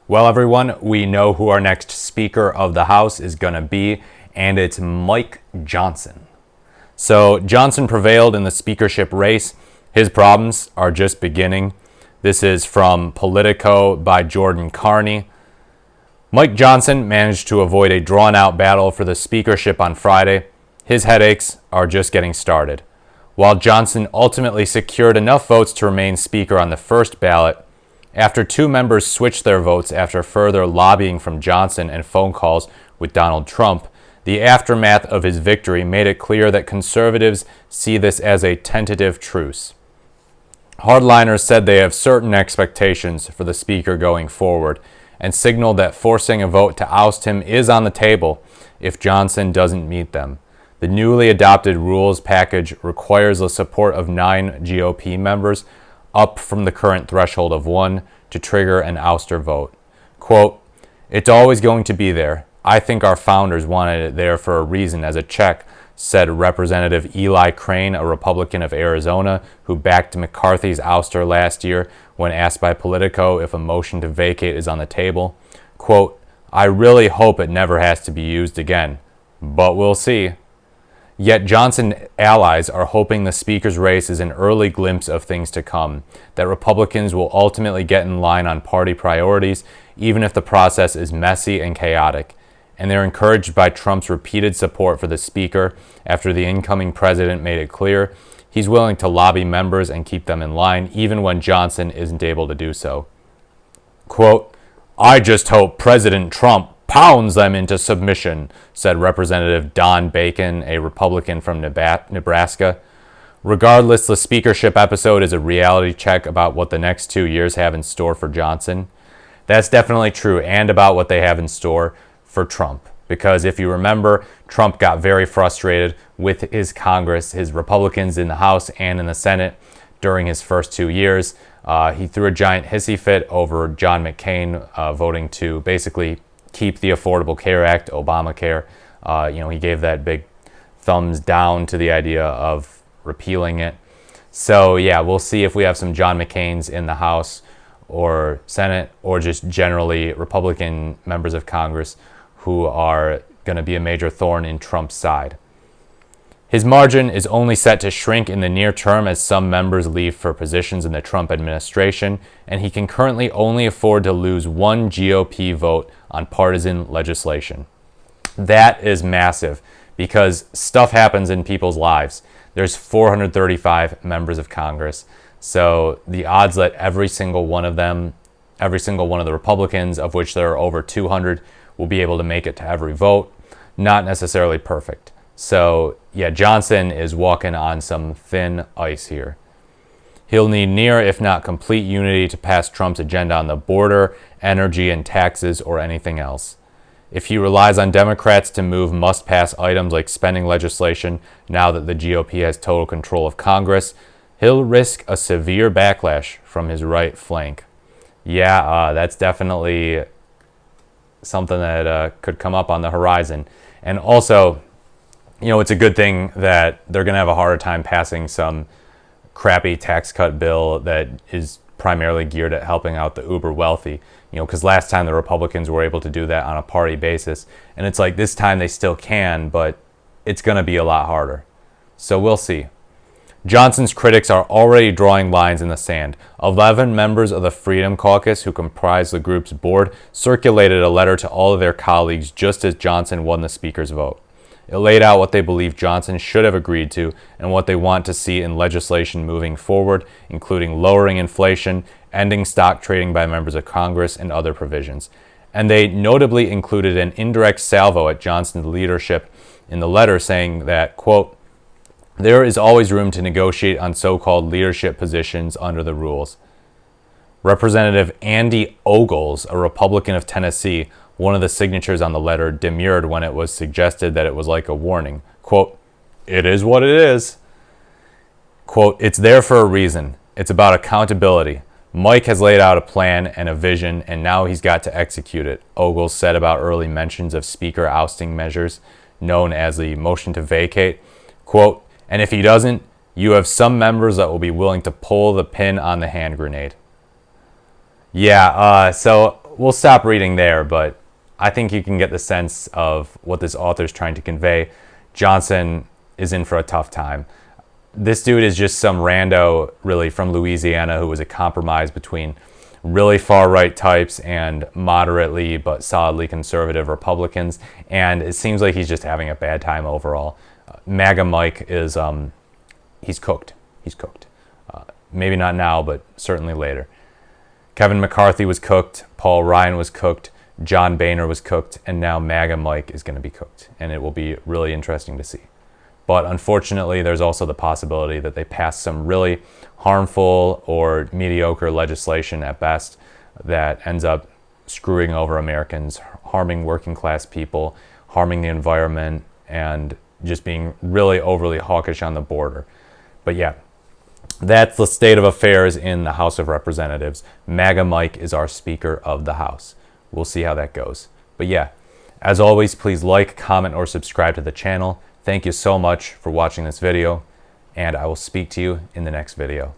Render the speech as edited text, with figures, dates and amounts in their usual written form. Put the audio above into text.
Well, everyone, we know who our next Speaker of the House is going to be, and it's Mike Johnson. So, Johnson prevailed in the speakership race. His problems are just beginning. This is from Politico by Jordan Carney. Mike Johnson managed to avoid a drawn-out battle for the speakership on Friday. His headaches are just getting started. While Johnson ultimately secured enough votes to remain Speaker on the first ballot, after two members switched their votes after further lobbying from Johnson and phone calls with Donald Trump, the aftermath of his victory made it clear that conservatives see this as a tentative truce. Hardliners said they have certain expectations for the Speaker going forward and signaled that forcing a vote to oust him is on the table if Johnson doesn't meet them. The newly adopted rules package requires the support of 9 GOP members, up from the current threshold of 1, to trigger an ouster vote. Quote, "It's always going to be there. I think our founders wanted it there for a reason, as a check," said Representative Eli Crane, a Republican of Arizona, who backed McCarthy's ouster last year when asked by Politico if a motion to vacate is on the table. Quote, "I really hope it never has to be used again, but we'll see." Yet Johnson allies are hoping the Speaker's race is an early glimpse of things to come, that Republicans will ultimately get in line on party priorities, even if the process is messy and chaotic. And they're encouraged by Trump's repeated support for the Speaker after the incoming president made it clear he's willing to lobby members and keep them in line, even when Johnson isn't able to do so. Quote, "I just hope President Trump pounds them into submission," said Representative Don Bacon, a Republican from Nebraska. Regardless, the speakership episode is a reality check about what the next 2 years have in store for Johnson. That's definitely true, and about what they have in store for Trump. Because if you remember, Trump got very frustrated with his Congress, his Republicans in the House and in the Senate during his first 2 years. He threw a giant hissy fit over John McCain voting to basically keep the Affordable Care Act, Obamacare. He gave that big thumbs down to the idea of repealing it. So yeah, we'll see if we have some John McCains in the House or Senate, or just generally Republican members of Congress who are going to be a major thorn in Trump's side. His margin is only set to shrink in the near term as some members leave for positions in the Trump administration, and he can currently only afford to lose 1 GOP vote on partisan legislation. That is massive, because stuff happens in people's lives. There's 435 members of Congress, so the odds that every single one of the Republicans, of which there are over 200, will be able to make it to every vote, not necessarily perfect. So yeah, Johnson is walking on some thin ice here. He'll need near, if not complete, unity to pass Trump's agenda on the border, energy, and taxes, or anything else. If he relies on Democrats to move must-pass items like spending legislation now that the GOP has total control of Congress, he'll risk a severe backlash from his right flank. Yeah, that's definitely something that could come up on the horizon. And also, it's a good thing that they're going to have a harder time passing some crappy tax cut bill that is primarily geared at helping out the uber wealthy. Because last time the Republicans were able to do that on a party basis. And it's like this time they still can, but it's going to be a lot harder. So we'll see. Johnson's critics are already drawing lines in the sand. 11 members of the Freedom Caucus, who comprise the group's board, circulated a letter to all of their colleagues just as Johnson won the Speaker's vote. It laid out what they believe Johnson should have agreed to and what they want to see in legislation moving forward, including lowering inflation, ending stock trading by members of Congress, and other provisions. And they notably included an indirect salvo at Johnson's leadership in the letter, saying that, quote, "There is always room to negotiate on so-called leadership positions under the rules." Representative Andy Ogles, a Republican of Tennessee, one of the signatures on the letter, demurred when it was suggested that it was like a warning. Quote, "It is what it is." Quote, "It's there for a reason. It's about accountability. Mike has laid out a plan and a vision, and now he's got to execute it," Ogles said about early mentions of Speaker ousting measures, known as the motion to vacate. Quote, "And if he doesn't, you have some members that will be willing to pull the pin on the hand grenade." Yeah, so we'll stop reading there, but I think you can get the sense of what this author is trying to convey. Johnson is in for a tough time. This dude is just some rando, really, from Louisiana who was a compromise between really far-right types and moderately but solidly conservative Republicans, and it seems like he's just having a bad time overall. MAGA Mike is, he's cooked. He's cooked. Maybe not now, but certainly later. Kevin McCarthy was cooked, Paul Ryan was cooked, John Boehner was cooked, and now MAGA Mike is going to be cooked, and it will be really interesting to see. But unfortunately, there's also the possibility that they pass some really harmful or mediocre legislation at best that ends up screwing over Americans, harming working class people, harming the environment, and just being really overly hawkish on the border. But yeah, that's the state of affairs in the House of Representatives. MAGA Mike is our Speaker of the House. We'll see how that goes. But yeah, as always, please like, comment, or subscribe to the channel. Thank you so much for watching this video, and I will speak to you in the next video.